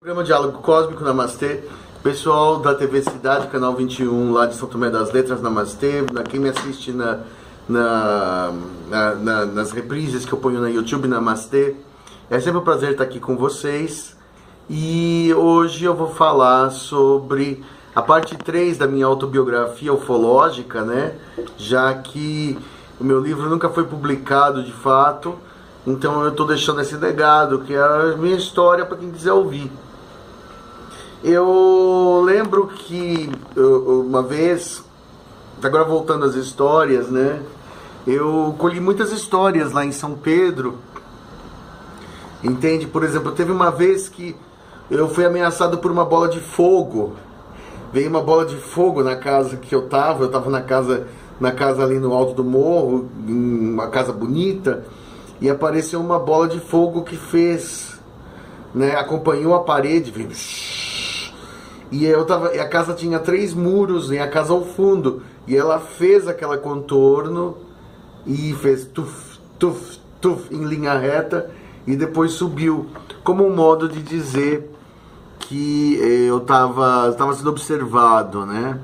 Programa Diálogo Cósmico, Namastê. Pessoal da TV Cidade, canal 21, lá de São Tomé das Letras, Namastê. Quem me assiste nas reprises que eu ponho na YouTube, Namastê. É sempre um prazer estar aqui com vocês. E hoje eu vou falar sobre a parte 3 da minha autobiografia ufológica, né? Já que o meu livro nunca foi publicado de fato, então eu estou deixando esse legado, que é a minha história para quem quiser ouvir. Eu lembro que uma vez, agora voltando às histórias, né? Eu colhi muitas histórias lá em São Pedro, entende? Por exemplo, teve uma vez que eu fui ameaçado por uma bola de fogo. Veio uma bola de fogo na casa que eu tava na casa ali no alto do morro, uma casa bonita, e apareceu uma bola de fogo que fez, né? Acompanhou a parede, veio. E a casa tinha 3 muros, e a casa ao fundo, e ela fez aquela contorno e fez tuf, tuf, tuf em linha reta e depois subiu, como um modo de dizer que eu estava sendo observado, né?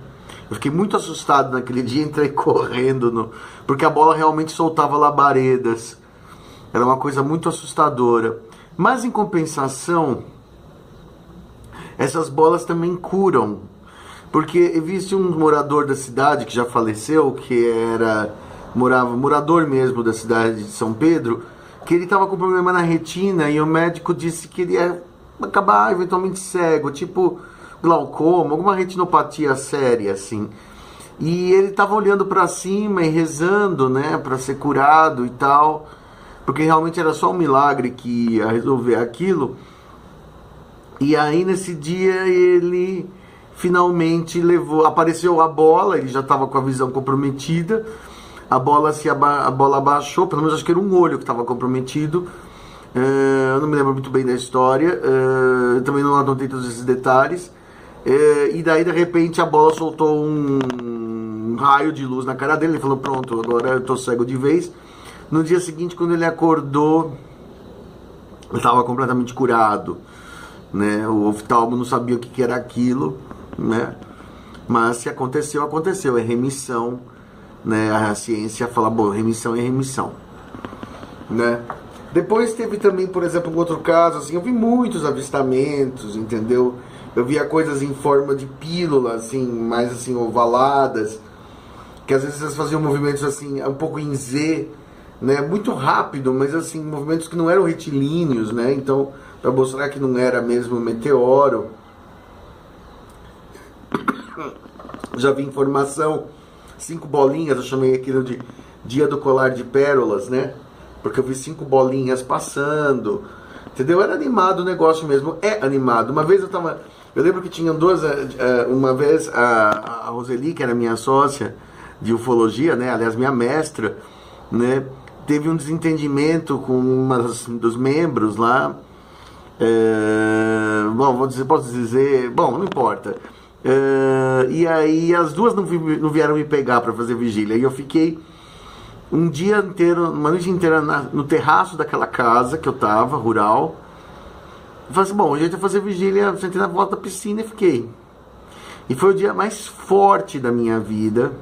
Eu fiquei muito assustado naquele dia, entrei correndo, porque a bola realmente soltava labaredas. Era uma coisa muito assustadora. Mas em compensação, essas bolas também curam, porque existe um morador da cidade que já faleceu, que morador mesmo da cidade de São Pedro, que ele estava com problema na retina e o médico disse que ele ia acabar eventualmente cego, tipo glaucoma, alguma retinopatia séria assim. E ele estava olhando para cima e rezando, né, para ser curado e tal, porque realmente era só um milagre que ia resolver aquilo. E aí nesse dia ele finalmente apareceu a bola, ele já estava com a visão comprometida, a bola abaixou, pelo menos acho que era um olho que estava comprometido, eu não me lembro muito bem da história, também não anotei todos esses detalhes, e daí de repente a bola soltou um raio de luz na cara dele, ele falou: pronto, agora eu estou cego de vez. No dia seguinte, quando ele acordou, ele estava completamente curado, né? O oftalmo não sabia o que era aquilo, né? Mas se aconteceu, aconteceu, é remissão, né? A ciência fala, bom, remissão é remissão, né? Depois teve também, por exemplo, um outro caso, assim, eu vi muitos avistamentos, entendeu? Eu via coisas em forma de pílula, assim, mais assim, ovaladas, que às vezes elas faziam movimentos assim, um pouco em Z, né? Muito rápido, mas assim, movimentos que não eram retilíneos, né? Então, para mostrar que não era mesmo meteoro. Já vi informação, 5 bolinhas, eu chamei aquilo de dia do colar de pérolas, né? Porque eu vi 5 bolinhas passando, entendeu? Era animado o negócio mesmo, é animado. Uma vez eu lembro que tinham uma vez a Roseli, que era minha sócia de ufologia, né? Aliás, minha mestra, né? Teve um desentendimento com uma dos membros lá. Bom, posso dizer, bom, não importa. E aí as duas não vieram me pegar para fazer vigília. E eu fiquei um dia inteiro, uma noite inteira no terraço daquela casa que eu tava, rural. E falei assim, bom, o jeito é fazer vigília, sentei na volta da piscina e fiquei. E foi o dia mais forte da minha vida,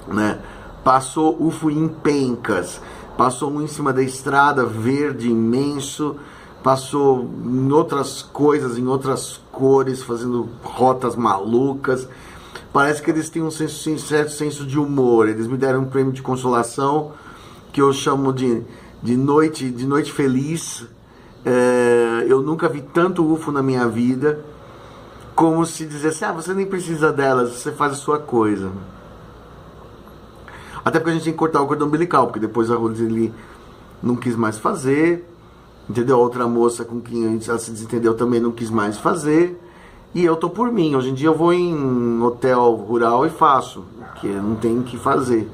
né? Passou UFO em pencas, passou um em cima da estrada, verde, imenso, passou em outras coisas, em outras cores, fazendo rotas malucas. Parece que eles têm um certo senso de humor. Eles me deram um prêmio de consolação, que eu chamo de noite feliz. Eu nunca vi tanto UFO na minha vida, como se dissesse, você nem precisa delas, você faz a sua coisa. Até porque a gente tem que cortar o cordão umbilical, porque depois a Roseli não quis mais fazer, entendeu? A outra moça com quem ela se desentendeu também não quis mais fazer, e eu tô por mim. Hoje em dia eu vou em hotel rural e faço, porque não tem o que fazer,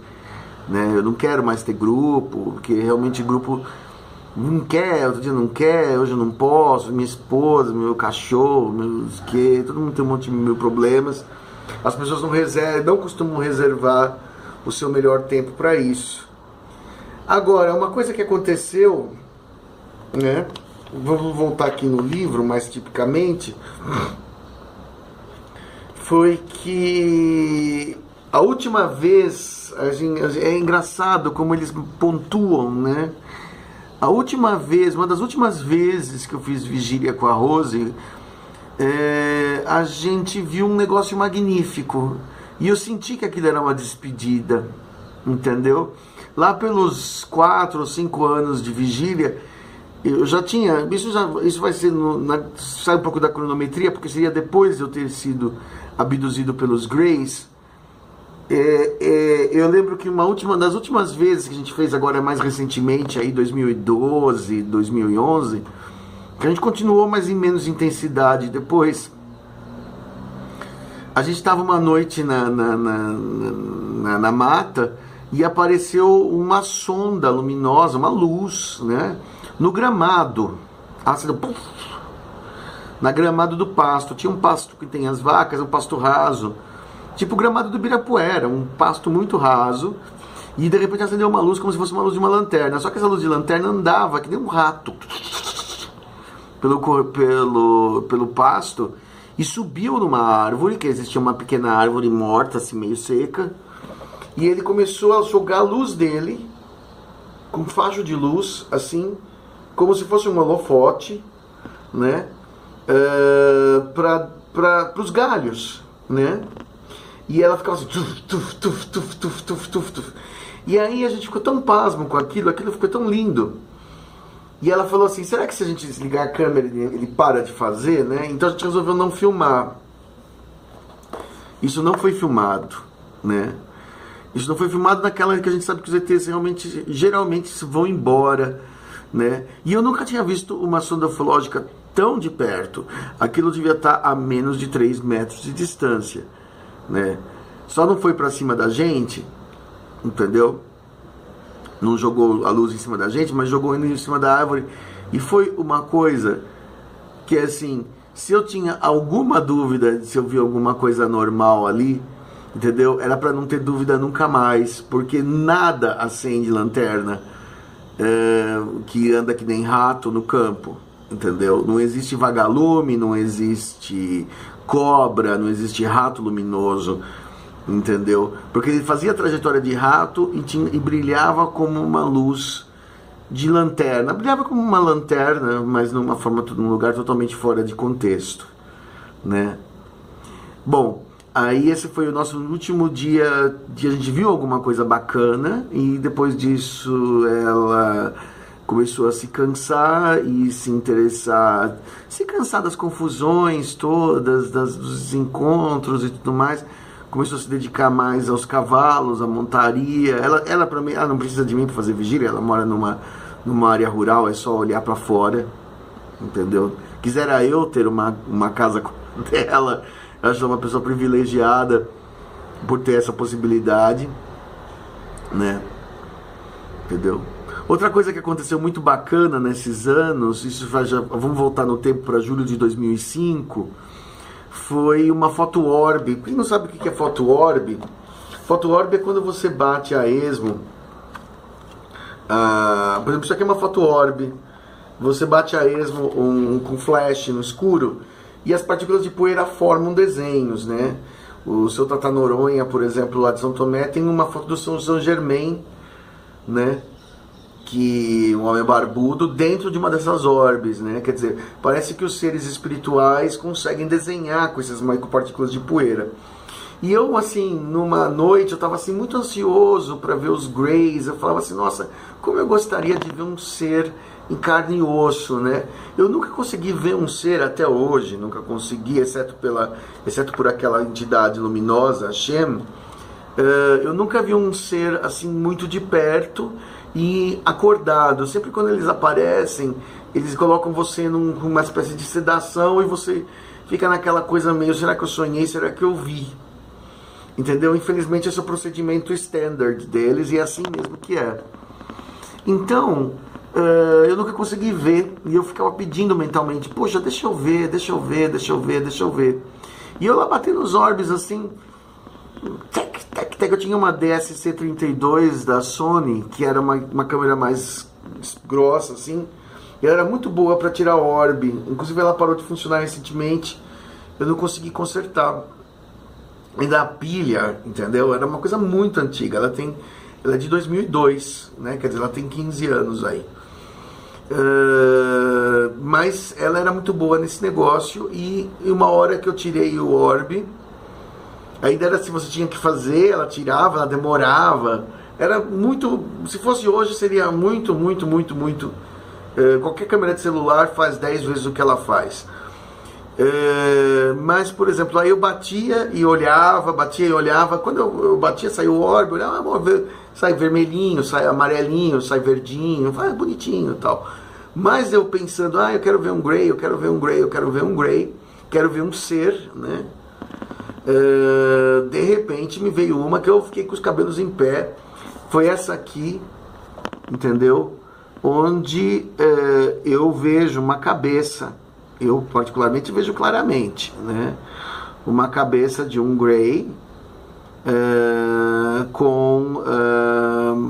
né? Eu não quero mais ter grupo, porque realmente grupo não quer, outro dia não quer, hoje eu não posso, minha esposa, meu cachorro, todo mundo tem um monte de mil problemas. As pessoas não costumam reservar o seu melhor tempo para isso. Agora, uma coisa que aconteceu, né? vamos voltar aqui no livro, mais tipicamente, foi que a última vez, é engraçado como eles pontuam, né? A última vez, uma das últimas vezes que eu fiz vigília com a Rose, a gente viu um negócio magnífico. E eu senti que aquilo era uma despedida, entendeu? Lá pelos 4 ou 5 anos de vigília, eu já tinha... Isso vai ser... sai um pouco da cronometria, porque seria depois de eu ter sido abduzido pelos Greys. Eu lembro que uma das últimas vezes que a gente fez, agora mais recentemente, aí 2012, 2011, que a gente continuou, mas em menos intensidade depois. A gente estava uma noite na mata e apareceu uma sonda luminosa, uma luz, né, no gramado. Na gramado do pasto. Tinha um pasto que tem as vacas, um pasto raso. Tipo o gramado do Ibirapuera, um pasto muito raso, e de repente acendeu uma luz como se fosse uma luz de uma lanterna. Só que essa luz de lanterna andava que nem um rato pelo pasto e subiu numa árvore, que existia uma pequena árvore morta, assim, meio seca, e ele começou a jogar a luz dele, com um facho de luz, assim, como se fosse um holofote, né, para os galhos, né? E ela ficava assim, tuf, tuf, tuf, tuf, tuf, tuf, tuf, tuf. E aí a gente ficou tão pasmo com aquilo ficou tão lindo. E ela falou assim, será que se a gente desligar a câmera ele para de fazer, né? Então a gente resolveu não filmar. Isso não foi filmado, né? Isso não foi filmado naquela que a gente sabe que os ETs geralmente vão embora, né? E eu nunca tinha visto uma sonda ufológica tão de perto. Aquilo devia estar a menos de 3 metros de distância, né? Só não foi pra cima da gente, entendeu? Não jogou a luz em cima da gente, mas jogou em cima da árvore. E foi uma coisa que, assim, se eu tinha alguma dúvida de se eu vi alguma coisa anormal ali, entendeu? Era pra não ter dúvida nunca mais, porque nada acende lanterna que anda que nem rato no campo, entendeu? Não existe vagalume, não existe cobra, não existe rato luminoso, entendeu? Porque ele fazia a trajetória de rato e brilhava como uma luz de lanterna. Brilhava como uma lanterna, mas num lugar totalmente fora de contexto, né? Bom, aí esse foi o nosso último dia que a gente viu alguma coisa bacana, e depois disso ela começou a se cansar e se interessar, se cansar das confusões todas, dos encontros e tudo mais. Começou a se dedicar mais aos cavalos, à montaria. Ela para mim, ela não precisa de mim para fazer vigília, ela mora numa área rural, é só olhar para fora, entendeu? Quisera eu ter uma casa dela, eu acho uma pessoa privilegiada por ter essa possibilidade, né? Entendeu? Outra coisa que aconteceu muito bacana nesses anos, vamos voltar no tempo para julho de 2005, foi uma foto orb. Quem não sabe o que é foto orb? Foto orb é quando você bate a esmo. Por exemplo, isso aqui é uma foto orb. Você bate a esmo com flash no escuro e as partículas de poeira formam desenhos, né? O seu Tata Noronha, por exemplo, lá de São Tomé, tem uma foto do São Germain, né? Que um homem barbudo dentro de uma dessas orbes, né? Quer dizer, parece que os seres espirituais conseguem desenhar com essas micropartículas de poeira. E eu, assim, numa noite, eu estava assim, muito ansioso para ver os Greys. Eu falava assim, nossa, como eu gostaria de ver um ser em carne e osso, né? Eu nunca consegui ver um ser até hoje, nunca consegui, exceto por aquela entidade luminosa, Hashem. Eu nunca vi um ser assim muito de perto e acordado. Sempre quando eles aparecem, eles colocam você numa espécie de sedação e você fica naquela coisa meio, será que eu sonhei, será que eu vi? Entendeu? Infelizmente esse é o procedimento standard deles e é assim mesmo que é. Então, eu nunca consegui ver e eu ficava pedindo mentalmente, poxa, deixa eu ver. E eu lá batendo nos orbes assim, eu tinha uma DSC-32 da Sony, que era uma câmera mais grossa assim, E ela era muito boa para tirar orbe. Inclusive ela parou de funcionar recentemente. Eu não consegui consertar. Ainda a pilha, entendeu? Era uma coisa muito antiga. Ela é de 2002, né? Quer dizer, ela tem 15 anos aí. Mas ela era muito boa nesse negócio. E uma hora que eu tirei o orbe, ainda era se você tinha que fazer, ela tirava, ela demorava. Era muito... Se fosse hoje, seria muito... qualquer câmera de celular faz 10 vezes o que ela faz. Mas, por exemplo, aí eu batia e olhava. Quando eu batia, saiu o orbe, olhava, sai vermelhinho, sai amarelinho, sai verdinho, vai bonitinho e tal. Mas eu pensando, eu quero ver um Grey, quero ver um ser, né? De repente me veio uma que eu fiquei com os cabelos em pé. Foi essa aqui, entendeu? Onde eu vejo uma cabeça. Eu particularmente vejo claramente, né? Uma cabeça de um Grey com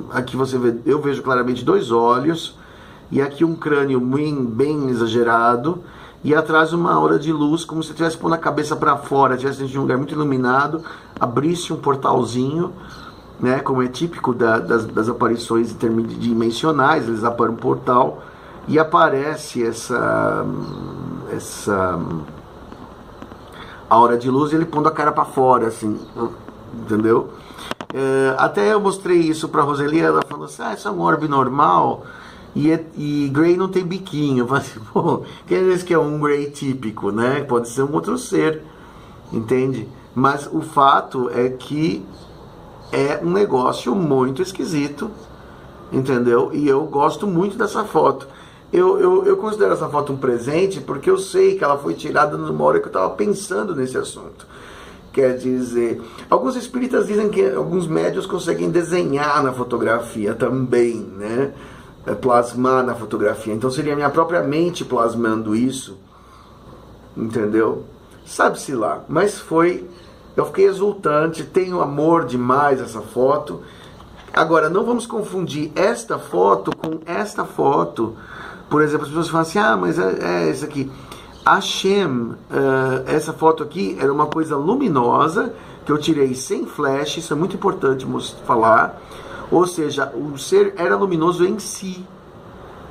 aqui você vê, eu vejo claramente 2 olhos e aqui um crânio bem exagerado e atrás uma aura de luz, como se estivesse pondo a cabeça para fora, estivesse dentro de um lugar muito iluminado, abrisse um portalzinho, né? Como é típico das aparições interdimensionais, eles abrem um portal e aparece essa aura de luz e ele pondo a cara para fora, assim, entendeu? Até eu mostrei isso pra Roseli, ela falou assim, isso é um orbe normal e Grey não tem biquinho. Eu falei assim, pô, quer dizer que é um Grey típico, né? Pode ser um outro ser, entende? Mas o fato é que é um negócio muito esquisito, entendeu? E eu gosto muito dessa foto. Eu considero essa foto um presente porque eu sei que ela foi tirada numa hora que eu estava pensando nesse assunto. Quer dizer, alguns espíritas dizem que alguns médiuns conseguem desenhar na fotografia também, né? Plasmar na fotografia. Então seria a minha própria mente plasmando isso, entendeu? Sabe-se lá. Mas eu fiquei exultante, tenho amor demais essa foto. Agora, não vamos confundir esta foto com esta foto. Por exemplo, as pessoas falam assim, mas é essa aqui. A Shem, essa foto aqui era uma coisa luminosa, que eu tirei sem flash, isso é muito importante falar. Ou seja, o ser era luminoso em si,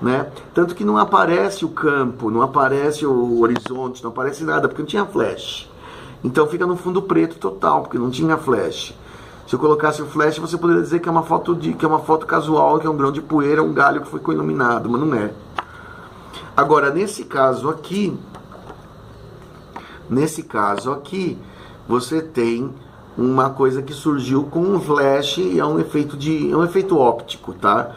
né? Tanto que não aparece o campo, não aparece o horizonte, não aparece nada, porque não tinha flash. Então fica no fundo preto total, porque não tinha flash. Se eu colocasse o flash, você poderia dizer que é uma foto casual, que é um grão de poeira, um galho que ficou iluminado, mas não é. Agora, nesse caso aqui, você tem uma coisa que surgiu com um flash e é um efeito óptico, tá?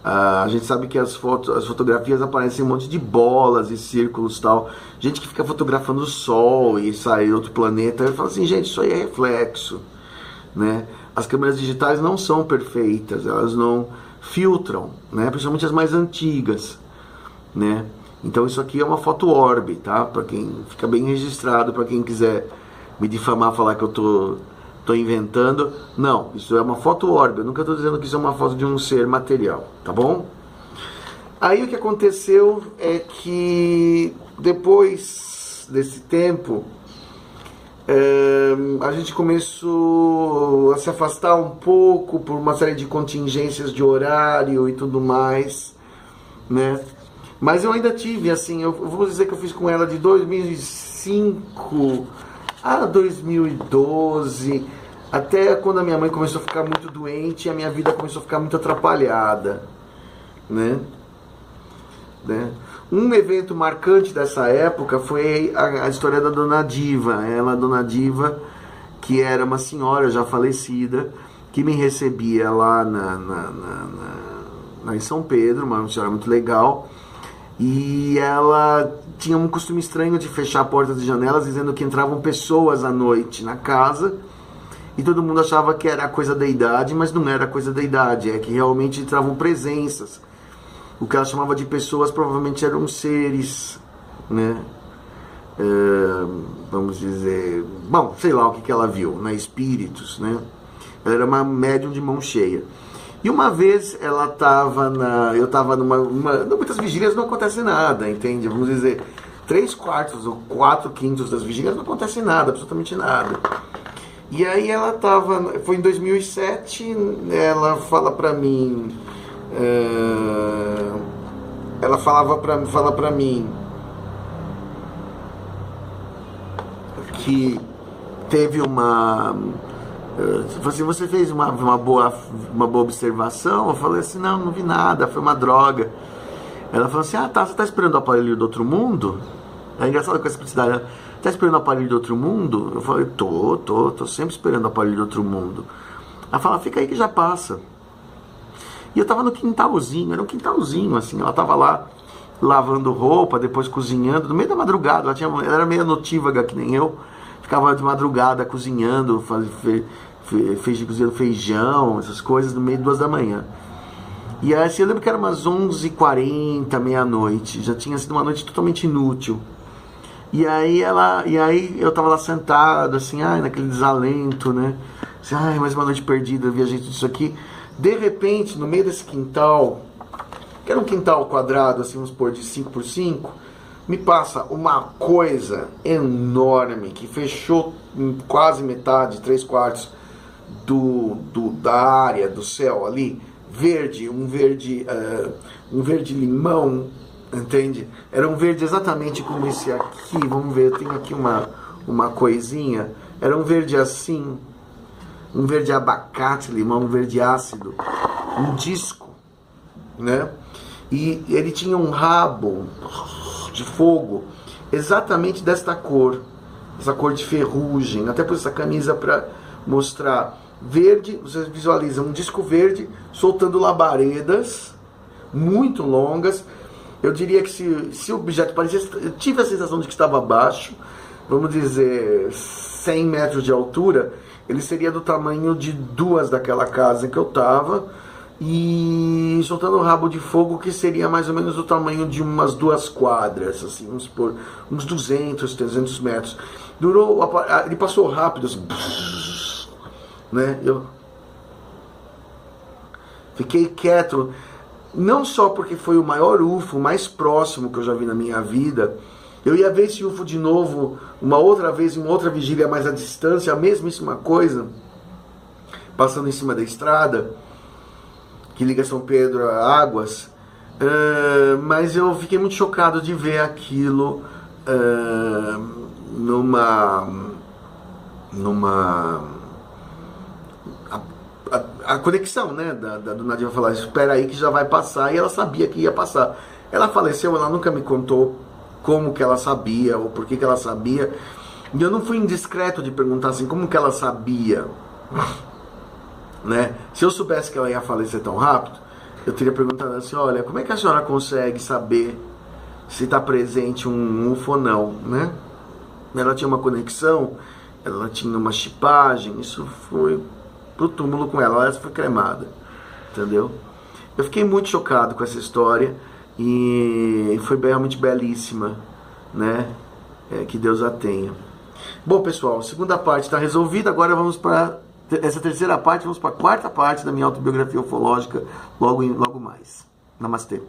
A gente sabe que as fotografias aparecem um monte de bolas e círculos e tal. Gente que fica fotografando o sol e sai outro planeta, eu falo assim, gente, isso aí é reflexo, né? As câmeras digitais não são perfeitas, elas não filtram, né? Principalmente as mais antigas, né? Então isso aqui é uma foto orbe, tá? Para quem fica bem registrado, para quem quiser me difamar, falar que eu tô inventando. Não, isso é uma foto orbe. Eu nunca estou dizendo que isso é uma foto de um ser material, tá bom? Aí o que aconteceu é que depois desse tempo a gente começou a se afastar um pouco por uma série de contingências de horário e tudo mais, né? Mas eu ainda tive, assim, eu vou dizer que eu fiz com ela de 2005 a 2012, até quando a minha mãe começou a ficar muito doente e a minha vida começou a ficar muito atrapalhada, né? Um evento marcante dessa época foi a história da Dona Diva. Ela, a Dona Diva, que era uma senhora já falecida, que me recebia lá em São Pedro, uma senhora muito legal. E ela tinha um costume estranho de fechar portas e janelas, dizendo que entravam pessoas à noite na casa, e todo mundo achava que era coisa da idade, mas não era coisa da idade, é que realmente entravam presenças. O que ela chamava de pessoas provavelmente eram seres, né? Vamos dizer... Bom, sei lá o que ela viu, né? Espíritos, né? Ela era uma médium de mão cheia. E uma vez ela tava eu tava muitas vigílias não acontece nada, entende? Vamos dizer, 3/4 ou 4/5 das vigílias não acontece nada, absolutamente nada. E aí ela tava, foi em 2007, ela fala pra mim, ela fala pra mim que teve você fez uma boa observação. Eu falei assim, não vi nada, foi uma droga. Ela falou assim, você tá esperando o aparelho do outro mundo? É engraçado com essa simplicidade, né? Tá esperando o aparelho do outro mundo? Eu falei, tô sempre esperando o aparelho do outro mundo. Ela fala, fica aí que já passa. E eu tava no quintalzinho, era um quintalzinho assim, ela tava lá lavando roupa, depois cozinhando, no meio da madrugada, ela era meio notívaga que nem eu, ficava de madrugada cozinhando, cozinhando feijão, essas coisas, no meio de 2 da manhã. E aí eu lembro que era umas 11h40, meia-noite, já tinha sido uma noite totalmente inútil. E aí eu tava lá sentado, assim, naquele desalento, né? Assim, mais uma noite perdida, vi a gente disso aqui. De repente, no meio desse quintal, que era um quintal quadrado, assim, vamos supor, de 5x5, me passa uma coisa enorme que fechou quase metade, 3/4 da área do céu ali, verde, um verde limão, entende? Era um verde exatamente como esse aqui, vamos ver, eu tenho aqui uma coisinha, era um verde assim, um verde abacate, limão, um verde ácido, um disco, né? E ele tinha um rabo de fogo exatamente desta cor, essa cor de ferrugem. Até por essa camisa para mostrar verde, vocês visualizam um disco verde soltando labaredas muito longas. Eu diria que se o objeto parecia, eu tive a sensação de que estava baixo, vamos dizer 100 metros de altura, ele seria do tamanho de 2 daquela casa em que eu estava, e soltando um rabo de fogo que seria mais ou menos do tamanho de umas 2 quadras, assim, vamos supor, uns 200, 300 metros. Ele passou rápido, assim, né? Eu fiquei quieto, não só porque foi o maior UFO mais próximo que eu já vi na minha vida. Eu ia ver esse UFO de novo uma outra vez, em uma outra vigília mais à distância, a mesmíssima coisa, passando em cima da estrada que liga São Pedro a Águas, mas eu fiquei muito chocado de ver aquilo a conexão, né, do Nadia falar, espera aí que já vai passar, e ela sabia que ia passar. Ela faleceu, ela nunca me contou como que ela sabia, ou por que ela sabia, e eu não fui indiscreto de perguntar assim, como que ela sabia, né? Se eu soubesse que ela ia falecer tão rápido, eu teria perguntado assim, olha, como é que a senhora consegue saber se está presente um UFO ou não, né? Ela tinha uma conexão, ela tinha uma chipagem, isso foi pro túmulo com ela, ela foi cremada, entendeu? Eu fiquei muito chocado com essa história e foi realmente belíssima, né? Que Deus a tenha. Bom, pessoal, a segunda parte está resolvida, agora vamos para essa terceira parte, vamos para a quarta parte da minha autobiografia ufológica logo mais. Namastê.